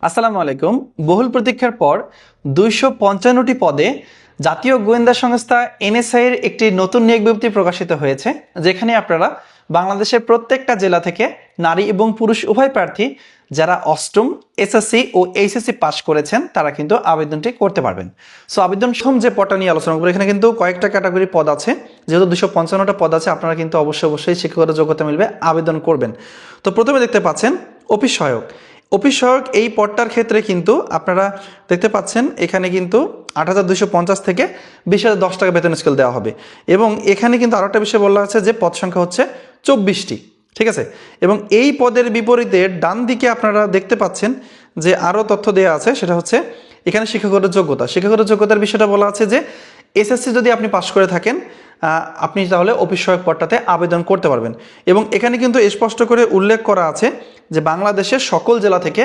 আসসালামু আলাইকুম। বহুল প্রতীক্ষার পর ২৫৫টি পদে জাতীয় গোয়েন্দা সংস্থা এনএসআই এর একটি নতুন নিয়োগ বিজ্ঞপ্তি প্রকাশিত হয়েছে, যেখানে আপনারা বাংলাদেশের প্রত্যেকটা জেলা থেকে নারী এবং পুরুষ উভয় প্রার্থী যারা অষ্টম এসএসসি ও এইচএসসি পাস করেছেন তারা কিন্তু আবেদনটি করতে পারবেন। সো আবেদন সম যে পদটা নিয়ে আলোচনা করবো, এখানে কিন্তু কয়েকটা ক্যাটাগরি পদ আছে। যেহেতু ২৫৫টা পদ আছে, আপনারা কিন্তু অবশ্যই শিক্ষাগত যোগ্যতা মিলবে আবেদন করবেন। তো প্রথমে দেখতে পাচ্ছেন অফিস সহায়ক। অফিস সহায়ক এই পদটার ক্ষেত্রে কিন্তু আপনারা দেখতে পাচ্ছেন এখানে কিন্তু ৮,২৫০ থেকে ২০,০১০ টাকা বেতন স্কেল দেওয়া হবে। এবং এখানে কিন্তু আরও একটা বিষয় বলা আছে যে পদ সংখ্যা হচ্ছে ২৪টি, ঠিক আছে। এবং এই পদের বিপরীতে ডান দিকে আপনারা দেখতে পাচ্ছেন যে আরও তথ্য দেওয়া আছে, সেটা হচ্ছে এখানে শিক্ষাগত যোগ্যতার বিষয়টা বলা আছে যে এসএসসি যদি আপনি পাস করে থাকেন আপনি তাহলে অফিস সহায়ক পদটাতে আবেদন করতে পারবেন। এবং এখানে কিন্তু স্পষ্ট করে উল্লেখ করা আছে যে বাংলাদেশের সকল জেলা থেকে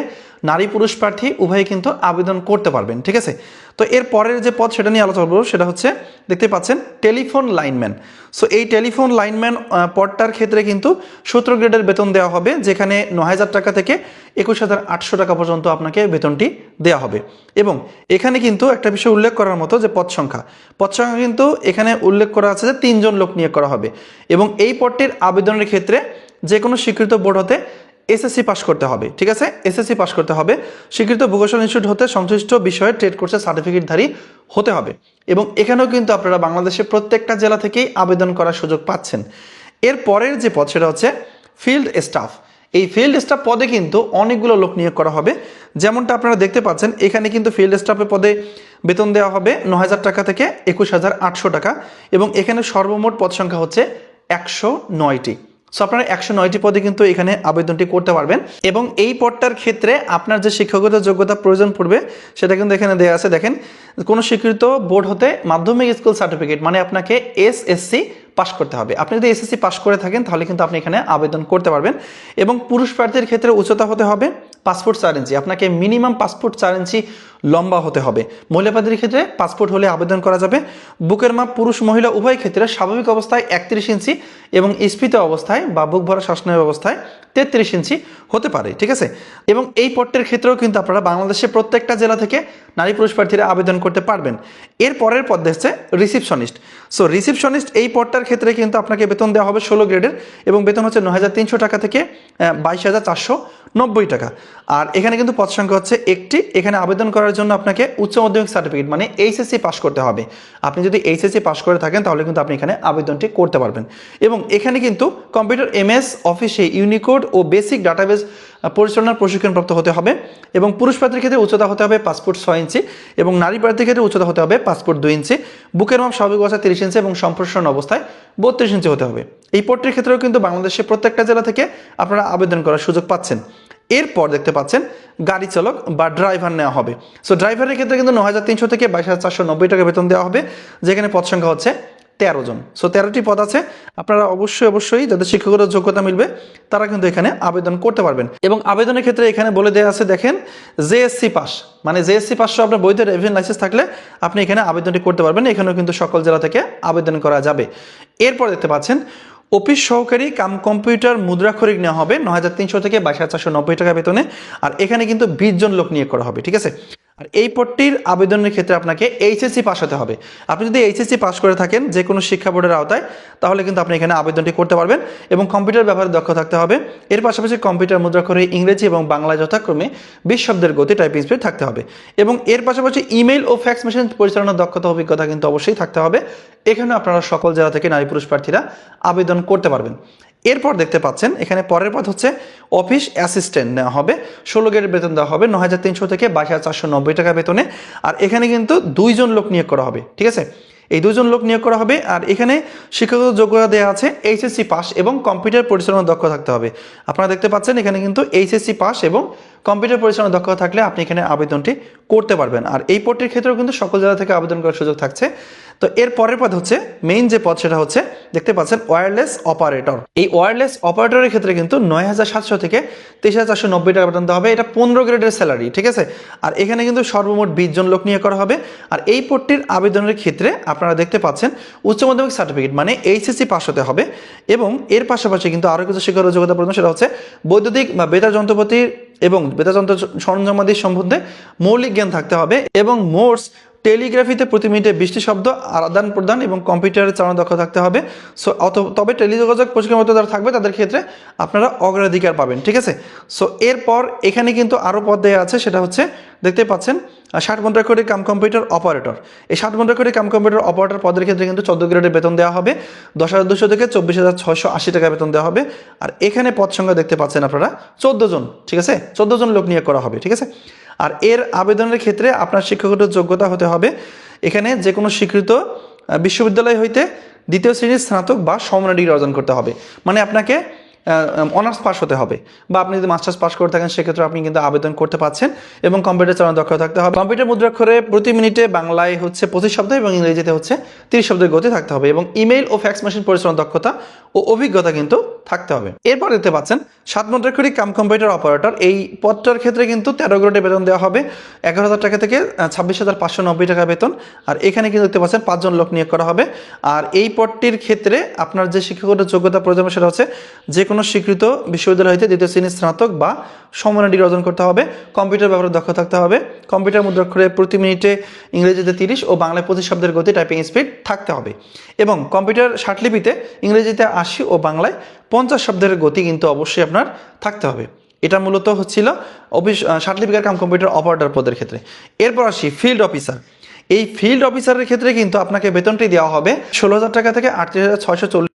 নারী পুরুষ প্রার্থী উভয়ে কিন্তু আবেদন করতে পারবেন, ঠিক আছে। তো এর পরের যে পদ সেটা নিয়ে আলোচনা করব, সেটা হচ্ছে দেখতে পাচ্ছেন টেলিফোন লাইনম্যান। সো এই টেলিফোন লাইনম্যান পদটার ক্ষেত্রে কিন্তু ১৭ গ্রেডের বেতন দেওয়া হবে, যেখানে ৯,০০০ টাকা থেকে ২১,৮০০ টাকা পর্যন্ত আপনাকে বেতনটি দেওয়া হবে। এবং এখানে কিন্তু একটা বিষয় উল্লেখ করার মতো যে পদ সংখ্যা কিন্তু এখানে উল্লেখ করা আছে যে ৩ জন লোক নিয়োগ করা হবে। এবং এই পদটির আবেদনের ক্ষেত্রে যে কোনো স্বীকৃত বোর্ড হতে এসএসসি পাস করতে হবে, ঠিক আছে। এসএসসি পাস করতে হবে, স্বীকৃত ভোকেশনাল ইনস্টিটিউট হতে সংশ্লিষ্ট বিষয়ে ট্রেড কোর্সের সার্টিফিকেটধারী হতে হবে। এবং এখানেও কিন্তু আপনারা বাংলাদেশের প্রত্যেকটা জেলা থেকেই আবেদন করার সুযোগ পাচ্ছেন। এর পরের যে পদ সেটা হচ্ছে ফিল্ড স্টাফ। এই ফিল্ড স্টাফ পদে কিন্তু অনেকগুলো লোক নিয়োগ করা হবে, যেমনটা আপনারা দেখতে পাচ্ছেন এখানে কিন্তু ফিল্ড স্টাফের পদে বেতন দেওয়া হবে ৯,০০০ টাকা থেকে ২১,৮০০ টাকা। এবং এখানে সর্বমোট পদ সংখ্যা হচ্ছে ১০৯টি। সো আপনারা ১০৯টি পদে কিন্তু এখানে আবেদনটি করতে পারবেন। এবং এই পদটার ক্ষেত্রে আপনার যে শিক্ষাগত যোগ্যতা প্রয়োজন পড়বে সেটা কিন্তু এখানে দেওয়া আছে। দেখেন, কোনো স্বীকৃত বোর্ড হতে মাধ্যমিক স্কুল সার্টিফিকেট, মানে আপনাকে এসএসসি পাস করতে হবে। আপনি যদি এসএসসি পাস করে থাকেন তাহলে কিন্তু আপনি এখানে আবেদন করতে পারবেন। এবং পুরুষ প্রার্থীর ক্ষেত্রে উচ্চতা হতে হবে পাসপোর্ট ৪ ইঞ্চি, আপনাকে মিনিমাম পাসপোর্ট ৪ ইঞ্চি লম্বা হতে হবে। মহিলা প্রার্থীর ক্ষেত্রে পাসপোর্ট হলে আবেদন করা যাবে। বুকের মাপ পুরুষ মহিলা উভয় ক্ষেত্রে স্বাভাবিক অবস্থায় ৩১ ইঞ্চি এবং স্ফীত অবস্থায় বা বুক ভরা শ্বাসনালীর অবস্থায় ৩৩ ইঞ্চি হতে পারে, ঠিক আছে। এবং এই পদটির ক্ষেত্রেও কিন্তু আপনারা বাংলাদেশের প্রত্যেকটা জেলা থেকে নারী পুরুষ প্রার্থীরা আবেদন করতে পারবেন। এর পরের পদ হচ্ছে রিসিপশনিস্ট। সো রিসিপশনিস্ট এই পদটার ক্ষেত্রে কিন্তু আপনাকে বেতন দেওয়া হবে ১৬ গ্রেডের, এবং বেতন হচ্ছে ৯,৩০০ টাকা থেকে ২২,৪৯০ টাকা। আর এখানে কিন্তু পদ সংখ্যা হচ্ছে একটি। এখানে আবেদন করার জন্য আপনাকে উচ্চ মাধ্যমিক সার্টিফিকেট মানে এইচএসসি পাস করতে হবে। আপনি যদি এইচএসসি পাস করে থাকেন তাহলে কিন্তু আপনি এখানে আবেদনটি করতে পারবেন। এবং এখানে কিন্তু কম্পিউটার এমএস অফিসে ইউনিকোড ও বেসিক ডাটাবেস পরিচালনার প্রশিক্ষণপ্রাপ্ত হতে হবে। এবং পুরুষ প্রার্থীর ক্ষেত্রে উচ্চতা হতে হবে পাসপোর্ট ৬ ইঞ্চি, এবং নারী প্রার্থীর ক্ষেত্রে উচ্চতা হতে হবে পাসপোর্ট ২ ইঞ্চি, বুকের মাপ স্বাভাবিক অবস্থায় ৩০ ইঞ্চি এবং সম্প্রসারণ অবস্থায় ৩২ ইঞ্চি হতে হবে। এই পদটির ক্ষেত্রেও কিন্তু বাংলাদেশের প্রত্যেকটা জেলা থেকে আপনারা আবেদন করার সুযোগ পাচ্ছেন। এরপর দেখতে পাচ্ছেন গাড়ি চালক বা ড্রাইভার নেওয়া হবে। সো ড্রাইভারের ক্ষেত্রে কিন্তু ৯,৩০০ থেকে ২২,৪৯০ টাকা বেতন দেওয়া হবে, যেখানে পদ সংখ্যা হচ্ছে ১৩ জন। সো ১৩টি পদ আছে। আপনারা অবশ্যই যাদের শিক্ষাগত যোগ্যতা মিলবে তারা কিন্তু এখানে আবেদন করতে পারবেন। এবং আবেদনের ক্ষেত্রে এখানে বলে দেওয়া আছে, দেখেন, জেএসসি পাস, মানে জেএসসি পাস সহ আপনার বৈধ ড্রাইভিং লাইসেন্স থাকলে আপনি এখানে আবেদনটি করতে পারবেন। এখানেও কিন্তু সকল জেলা থেকে আবেদন করা যাবে। এরপর দেখতে পাচ্ছেন অফিস সহকারী কাম কম্পিউটার মুদ্রাক্ষরিক নেওয়া হবে ৯,৩০০ থেকে ২২,৪৯০ টাকা বেতনে। আর এখানে কিন্তু ২০ জন লোক নিয়োগ করা হবে, ঠিক আছে। আর এই পদটির আবেদনের ক্ষেত্রে আপনাকে এইচএসসি পাস হতে হবে। আপনি যদি এইচএসসি পাস করে থাকেন যে কোনো শিক্ষা বোর্ডের আওতায়, তাহলে কিন্তু আপনি এখানে আবেদনটি করতে পারবেন। এবং কম্পিউটার ব্যবহারে দক্ষ থাকতে হবে। এর পাশাপাশি কম্পিউটার মুদ্রাক্ষরে ইংরেজি এবং বাংলায় যথাক্রমে ২০ শব্দের গতি টাইপিং স্পিড থাকতে হবে। এবং এর পাশাপাশি ইমেইল ও ফ্যাক্স মেশিন পরিচালনার দক্ষতা অভিজ্ঞতা কিন্তু অবশ্যই থাকতে হবে। এখানে আপনারা সকল জেলা থেকে নারী পুরুষ প্রার্থীরা আবেদন করতে পারবেন। এরপর দেখতে পাচ্ছেন এখানে পরের পদ হচ্ছে অফিস অ্যাসিস্ট্যান্ট নেওয়া হবে। ১৬ গ্রেডের বেতন দেওয়া হবে ৯,৩০০ থেকে ২২,৪৯০ টাকা বেতনে। আর এখানে কিন্তু ২ জন লোক নিয়োগ করা হবে, ঠিক আছে। এই ২ জন লোক নিয়োগ করা হবে। আর এখানে শিক্ষাগত যোগ্যতা দেওয়া আছে এইচএসসি পাস এবং কম্পিউটার পরিচালনার দক্ষ থাকতে হবে। আপনারা দেখতে পাচ্ছেন এখানে কিন্তু এইচএসসি পাস এবং কম্পিউটার পরিচালনার দক্ষতা থাকলে আপনি এখানে আবেদনটি করতে পারবেন। আর এই পদটির ক্ষেত্রেও কিন্তু সকল জেলা থেকে আবেদন করার সুযোগ থাকছে। তো এর পরের পদ হচ্ছে মেইন যে পদ সেটা হচ্ছে দেখতে পাচ্ছেন ওয়্যারলেস অপারেটর। এই ওয়্যারলেস অপারেটরের ক্ষেত্রে কিন্তু ৯,৭০০ থেকে ২৩,৪৯০ টাকা বেতন দেওয়া হবে। এটা ১৫ গ্রেডের স্যালারি, ঠিক আছে। আর এখানে কিন্তু সর্বমোট ২০ জন লোক নিয়োগ করা হবে। আর এই পদটির আবেদনের ক্ষেত্রে আপনারা দেখতে পাচ্ছেন উচ্চ মাধ্যমিক সার্টিফিকেট মানে এইচএসসি পাস হতে হবে। এবং এর পাশাপাশি কিন্তু আরও কিছু শিক্ষাগত যোগ্যতা প্রয়োজন, সেটা হচ্ছে বৈদ্যুতিক বা বেতার যন্ত্রপাতির এবং বেতাযন্ত্র সরঞ্জামাদি সম্বন্ধে মৌলিক জ্ঞান থাকতে হবে এবং মোর্স টেলিগ্রাফিতে প্রতি মিনিটে 20টি শব্দ আদান প্রদান এবং কম্পিউটারে চালানো দক্ষ থাকতে হবে। সো তবে টেলিযোগাযোগ প্রশিক্ষণ যারা থাকবে তাদের ক্ষেত্রে আপনারা অগ্রাধিকার পাবেন, ঠিক আছে। সো এরপর এখানে কিন্তু আরও পদ দেওয়া আছে, সেটা হচ্ছে দেখতে পাচ্ছেন 60 ঘন্টা করে কাম কম্পিউটার অপারেটর। এই 60 ঘন্টা করে কাম কম্পিউটার অপারেটর পদের ক্ষেত্রে কিন্তু 14 গ্রেডের বেতন দেওয়া হবে, 10,200 থেকে 24,680 টাকা বেতন দেওয়া হবে। আর এখানে পদ সংখ্যা দেখতে পাচ্ছেন আপনারা 14 জন, ঠিক আছে, 14 জন লোক নিয়োগ করা হবে, ঠিক আছে। আর এর আবেদনের ক্ষেত্রে আপনার শিক্ষাগত যোগ্যতা হতে হবে এখানে যে কোনো স্বীকৃত বিশ্ববিদ্যালয় হইতে 2য় শ্রেণীর স্নাতক বা সমমান ডিগ্রি অর্জন করতে হবে। মানে আপনাকে অনার্স পাস হতে হবে, বা আপনি যদি মাস্টার্স পাস করে থাকেন সেক্ষেত্রে আপনি কিন্তু আবেদন করতে পারছেন এবং কম্পিউটার চালানো দক্ষ থাকতে হবে। কম্পিউটার মুদ্রাক্ষরে প্রতি মিনিটে বাংলায় হচ্ছে 25 শব্দ এবং ইংরেজিতে হচ্ছে 30 শব্দের গতি থাকতে হবে এবং ইমেইল ও ফ্যাক্স মেশিন পরিচালনার দক্ষতা ও অভিজ্ঞতা কিন্তু থাকতে হবে। এরপর দেখতে পাচ্ছেন 7 মুদ্রাক্ষরিক কাম কম্পিউটার অপারেটর, এই পদটার ক্ষেত্রে কিন্তু 13 গ্রেডে বেতন দেওয়া হবে 11,000 টাকা থেকে 26,590 টাকা বেতন। আর এখানে কিন্তু দেখতে পাচ্ছেন 5 জন লোক নিয়োগ করা হবে। আর এই পদটির ক্ষেত্রে আপনার যে শিক্ষাগত যোগ্যতা প্রয়োজন সেটা হচ্ছে যে কোনো স্বীকৃত বিশ্ববিদ্যালয় হইতে 2য় শ্রেণীর স্নাতক বা সমমান ডিগ্রি অর্জন করতে হবে, কম্পিউটার ব্যবহারে দক্ষ থাকতে হবে, কম্পিউটার মুদ্রাক্ষরে প্রতি মিনিটে ইংরেজিতে 30 ও বাংলায় 25 শব্দের গতি টাইপিং স্পিড থাকতে হবে এবং কম্পিউটার ষাটলিপিতে ইংরেজিতে 80 ও বাংলায় 50 শব্দের গতি কিন্তু অবশ্যই আপনার থাকতে হবে। এটা মূলত হচ্ছিল ষাটলিপিকার কাম কম্পিউটার অপারেটর পদের ক্ষেত্রে। এরপর আসি ফিল্ড অফিসার। এই ফিল্ড অফিসারের ক্ষেত্রে কিন্তু আপনাকে বেতনটি দেওয়া হবে 16,000 টাকা থেকে 38,640